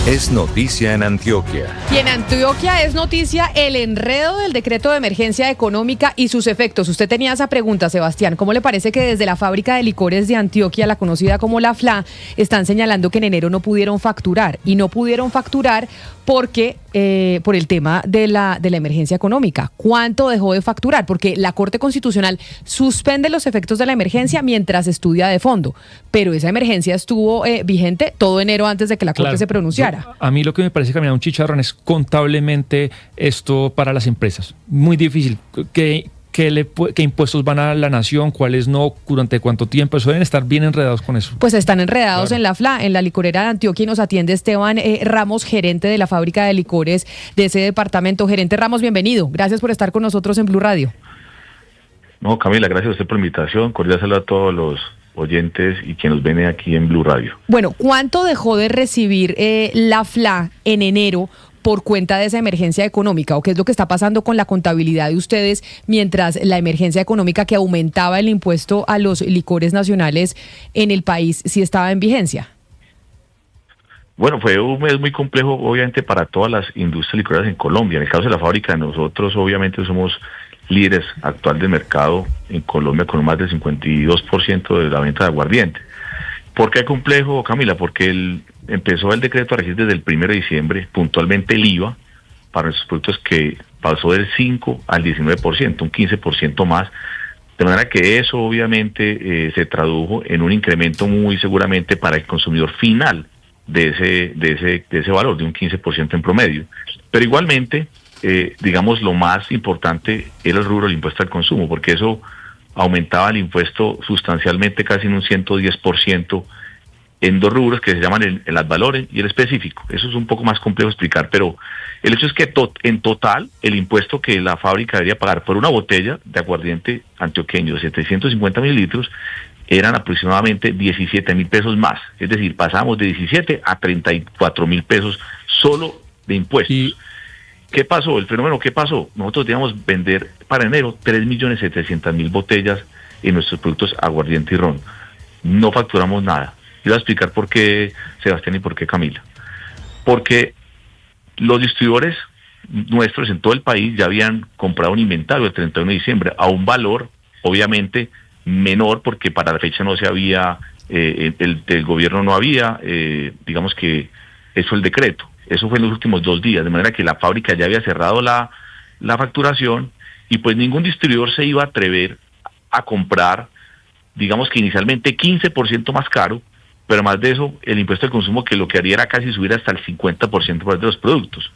Es noticia en Antioquia. Y en Antioquia es noticia el enredo del decreto de emergencia económica y sus efectos. Usted tenía esa pregunta, Sebastián. ¿Cómo le parece que desde la fábrica de licores de Antioquia, la conocida como La FLA, están señalando que en enero no pudieron facturar? Y no pudieron facturar porque por el tema de la emergencia económica. ¿Cuánto dejó de facturar? Porque la Corte Constitucional suspende los efectos de la emergencia mientras estudia de fondo. Pero esa emergencia estuvo vigente todo enero antes de que la Corte se pronunciara. A mí lo que me parece caminar un chicharrón es contablemente esto para las empresas. Muy difícil. ¿Qué impuestos van a la nación? ¿Cuáles no? ¿Durante cuánto tiempo? Suelen estar bien enredados con eso. Pues están enredados en la FLA, en la licorera de Antioquia, y nos atiende Esteban Ramos, gerente de la fábrica de licores de ese departamento. Gerente Ramos, bienvenido. Gracias por estar con nosotros en Blue Radio. No, Camila, gracias a usted por la invitación. Cordial saludo a todos los oyentes y quien nos ven aquí en Blue Radio. Bueno, ¿cuánto dejó de recibir la FLA en enero por cuenta de esa emergencia económica? ¿O qué es lo que está pasando con la contabilidad de ustedes mientras la emergencia económica que aumentaba el impuesto a los licores nacionales en el país sí estaba en vigencia? Bueno, fue un mes muy complejo, obviamente, para todas las industrias licoreras en Colombia. En el caso de la fábrica, nosotros obviamente somos líderes actual del mercado en Colombia con más del 52% de la venta de aguardiente. ¿Por qué complejo, Camila? Porque empezó el decreto a regir desde el 1 de diciembre, puntualmente el IVA para nuestros productos que pasó del 5 al 19%, un 15% más, de manera que eso obviamente se tradujo en un incremento muy seguramente para el consumidor final de ese valor, de un 15% en promedio. Pero igualmente, digamos, lo más importante era el rubro del impuesto al consumo, porque eso aumentaba el impuesto sustancialmente, casi en un 110%, en dos rubros que se llaman el ad valorem y el específico. Eso es un poco más complejo de explicar, pero el hecho es que en total el impuesto que la fábrica debería pagar por una botella de aguardiente antioqueño de 750 mililitros eran aproximadamente 17.000 pesos más. Es decir, pasamos de 17 a 34.000 pesos solo de impuestos. ¿Qué pasó? El fenómeno, ¿qué pasó? Nosotros debíamos vender para enero 3.700.000 botellas en nuestros productos aguardiente y ron. No facturamos nada. Y voy a explicar por qué, Sebastián, y por qué, Camila. Porque los distribuidores nuestros en todo el país ya habían comprado un inventario el 31 de diciembre a un valor, obviamente, menor, porque para la fecha no se había, el gobierno no había, digamos que eso el decreto. Eso fue en los últimos 2 días, de manera que la fábrica ya había cerrado la facturación y pues ningún distribuidor se iba a atrever a comprar, digamos que inicialmente 15% más caro, pero más de eso, el impuesto al consumo que lo que haría era casi subir hasta el 50% de los productos.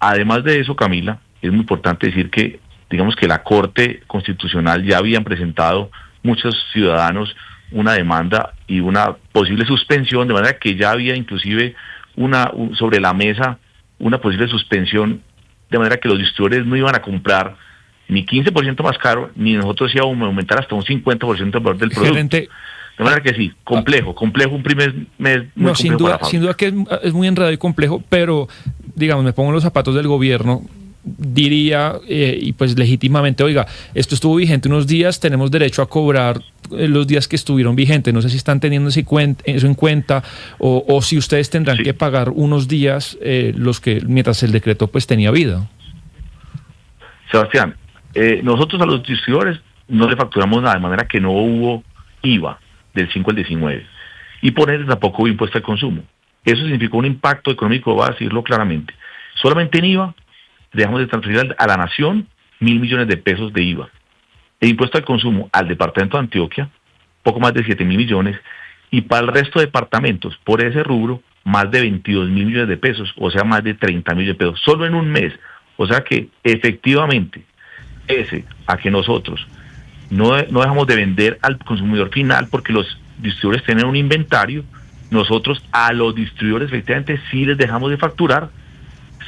Además de eso, Camila, es muy importante decir que, digamos que la Corte Constitucional ya habían presentado muchos ciudadanos una demanda y una posible suspensión, de manera que ya había inclusive sobre la mesa una posible suspensión, de manera que los distribuidores no iban a comprar ni 15% más caro, ni nosotros íbamos a aumentar hasta un 50% el valor del producto. Gerente, de manera que sí, complejo, un primer mes muy no, sin duda que es muy enredado y complejo, pero digamos, me pongo en los zapatos del gobierno, diría, y pues legítimamente, oiga, esto estuvo vigente unos días, tenemos derecho a cobrar los días que estuvieron vigentes. No sé si están teniendo eso en cuenta o si ustedes tendrán que pagar unos días los que mientras el decreto pues tenía vida. Sebastián, nosotros a los distribuidores no le facturamos nada, de manera que no hubo IVA del 5 al 19 y por ende tampoco hubo impuesto al consumo. Eso significó un impacto económico, voy a decirlo claramente. Solamente en IVA dejamos de transferir a la nación 1.000 millones de pesos de IVA. El impuesto al consumo al departamento de Antioquia, poco más de 7.000 millones, y para el resto de departamentos, por ese rubro, más de 22.000 millones de pesos, o sea, más de 30 millones de pesos, solo en un mes. O sea que efectivamente, a que nosotros no dejamos de vender al consumidor final porque los distribuidores tienen un inventario, nosotros a los distribuidores efectivamente sí les dejamos de facturar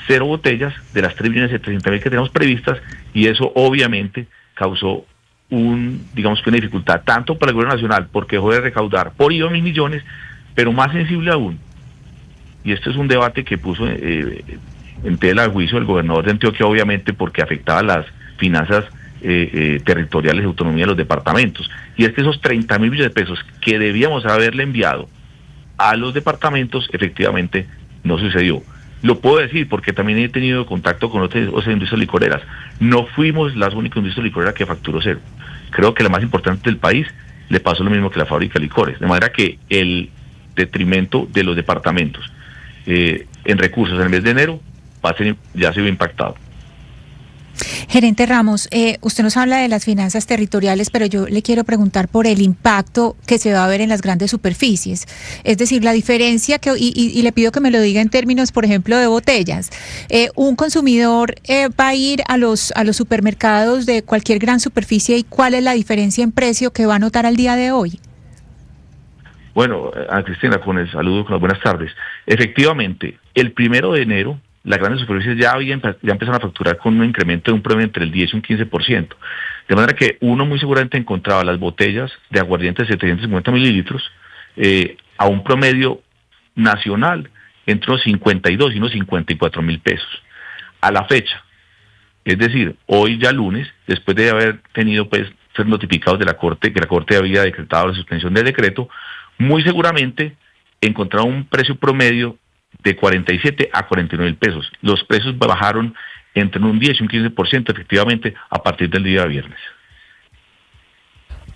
0 botellas de las 3.700.000 que tenemos previstas, y eso obviamente causó digamos que una dificultad tanto para el gobierno nacional porque dejó de recaudar por IVA 1.000 millones, pero más sensible aún, y este es un debate que puso en tela de juicio el gobernador de Antioquia, obviamente porque afectaba las finanzas territoriales de autonomía de los departamentos, y es que esos 30.000 millones de pesos que debíamos haberle enviado a los departamentos efectivamente no sucedió. Lo puedo decir porque también he tenido contacto con otras industrias licoreras. No fuimos las únicas industrias licoreras que facturó cero. Creo que la más importante del país le pasó lo mismo que la fábrica de licores. De manera que el detrimento de los departamentos en recursos en el mes de enero ya se vio impactado. Gerente Ramos, usted nos habla de las finanzas territoriales, pero yo le quiero preguntar por el impacto que se va a ver en las grandes superficies. Es decir, la diferencia y le pido que me lo diga en términos, por ejemplo, de botellas. Un consumidor va a ir a los supermercados de cualquier gran superficie, ¿y cuál es la diferencia en precio que va a notar al día de hoy? Bueno, a Cristina, con el saludo, con las buenas tardes. Efectivamente, el 1 de enero, las grandes superficies ya empezaron a facturar con un incremento de un promedio entre el 10 y un 15%. De manera que uno muy seguramente encontraba las botellas de aguardiente de 750 mililitros a un promedio nacional entre unos 52 y unos 54 mil pesos. A la fecha, es decir, hoy ya lunes, después de haber tenido ser notificados de la Corte, que la Corte había decretado la suspensión del decreto, muy seguramente encontraron un precio promedio de 47 a 49 mil pesos. Los precios bajaron entre un 10 y un 15% efectivamente a partir del día viernes.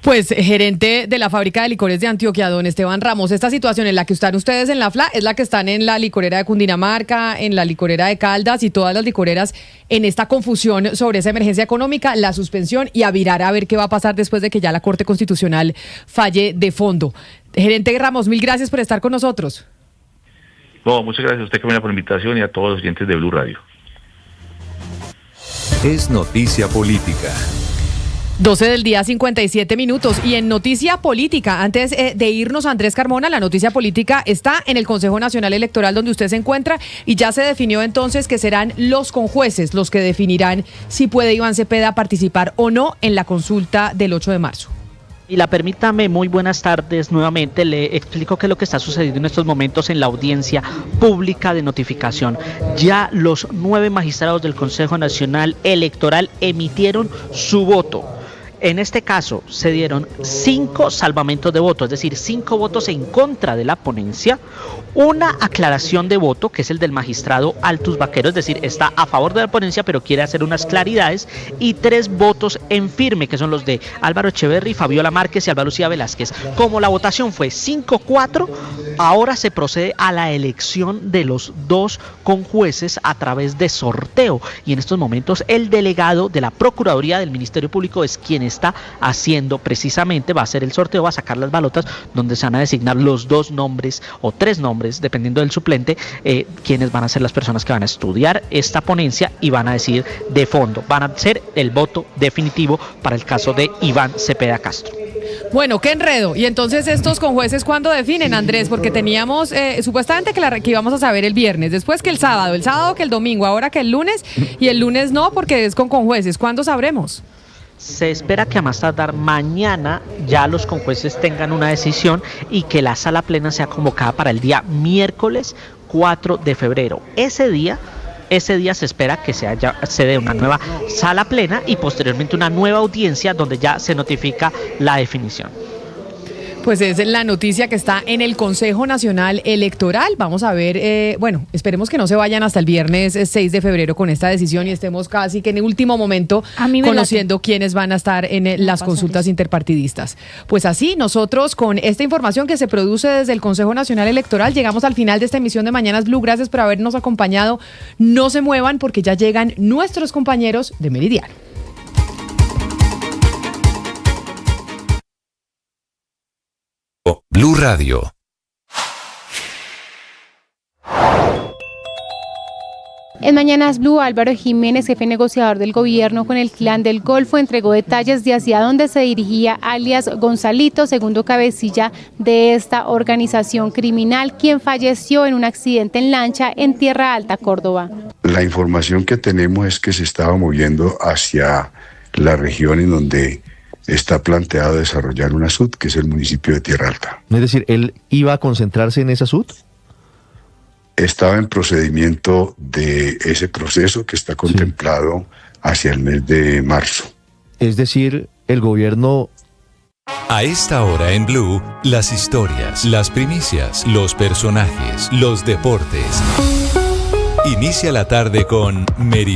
Pues, gerente de la fábrica de licores de Antioquia, don Esteban Ramos, esta situación en la que están ustedes en la FLA es la que están en la licorera de Cundinamarca, en la licorera de Caldas y todas las licoreras en esta confusión sobre esa emergencia económica, la suspensión y a virar a ver qué va a pasar después de que ya la Corte Constitucional falle de fondo. Gerente Ramos, mil gracias por estar con nosotros. No, muchas gracias a usted, Camila, por la invitación y a todos los oyentes de Blue Radio. Es noticia política. 12 del día, 57 minutos. Y en noticia política, antes de irnos, Andrés Carmona, la noticia política está en el Consejo Nacional Electoral donde usted se encuentra y ya se definió entonces que serán los conjueces los que definirán si puede Iván Cepeda participar o no en la consulta del 8 de marzo. Y permítame, muy buenas tardes nuevamente, le explico qué es lo que está sucediendo en estos momentos en la audiencia pública de notificación. Ya los 9 magistrados del Consejo Nacional Electoral emitieron su voto. En este caso se dieron 5 salvamentos de voto, es decir, 5 votos en contra de la ponencia, una aclaración de voto, que es el del magistrado Altus Vaquero, es decir, está a favor de la ponencia pero quiere hacer unas claridades, y 3 votos en firme, que son los de Álvaro Echeverri, Fabiola Márquez y Álvaro Lucía Velázquez. Como la votación fue 5-4, ahora se procede a la elección de los 2 conjueces a través de sorteo, y en estos momentos el delegado de la Procuraduría del Ministerio Público es quien está haciendo precisamente, va a hacer el sorteo, va a sacar las balotas donde se van a designar los 2 nombres o 3 nombres, dependiendo del suplente, quienes van a ser las personas que van a estudiar esta ponencia y van a decidir de fondo, van a ser el voto definitivo para el caso de Iván Cepeda Castro. Bueno, qué enredo. Y entonces estos conjueces, ¿cuándo definen, Andrés? Porque teníamos supuestamente que íbamos a saber el viernes, después que el sábado que el domingo, ahora que el lunes, y el lunes no, porque es con conjueces. ¿Cuándo sabremos? Se espera que a más tardar mañana ya los conjueces tengan una decisión y que la sala plena sea convocada para el día miércoles 4 de febrero. Ese día se espera que se dé una nueva sala plena y posteriormente una nueva audiencia donde ya se notifica la definición. Pues es la noticia que está en el Consejo Nacional Electoral. Vamos a ver, bueno, esperemos que no se vayan hasta el viernes 6 de febrero con esta decisión y estemos casi que en el último momento conociendo quiénes van a estar en las consultas interpartidistas. Pues así, nosotros con esta información que se produce desde el Consejo Nacional Electoral, llegamos al final de esta emisión de Mañanas Blue. Gracias por habernos acompañado. No se muevan porque ya llegan nuestros compañeros de Meridiano. Blue Radio. En Mañanas Blue, Álvaro Jiménez, jefe negociador del gobierno con el Clan del Golfo, entregó detalles de hacia dónde se dirigía alias Gonzalito, segundo cabecilla de esta organización criminal, quien falleció en un accidente en lancha en Tierra Alta, Córdoba. La información que tenemos es que se estaba moviendo hacia la región en donde está planteado desarrollar una SUT, que es el municipio de Tierra Alta. Es decir, ¿él iba a concentrarse en esa SUT? Estaba en procedimiento de ese proceso que está contemplado hacia el mes de marzo. Es decir, el gobierno A esta hora en Blue, las historias, las primicias, los personajes, los deportes. Inicia la tarde con Meridiano.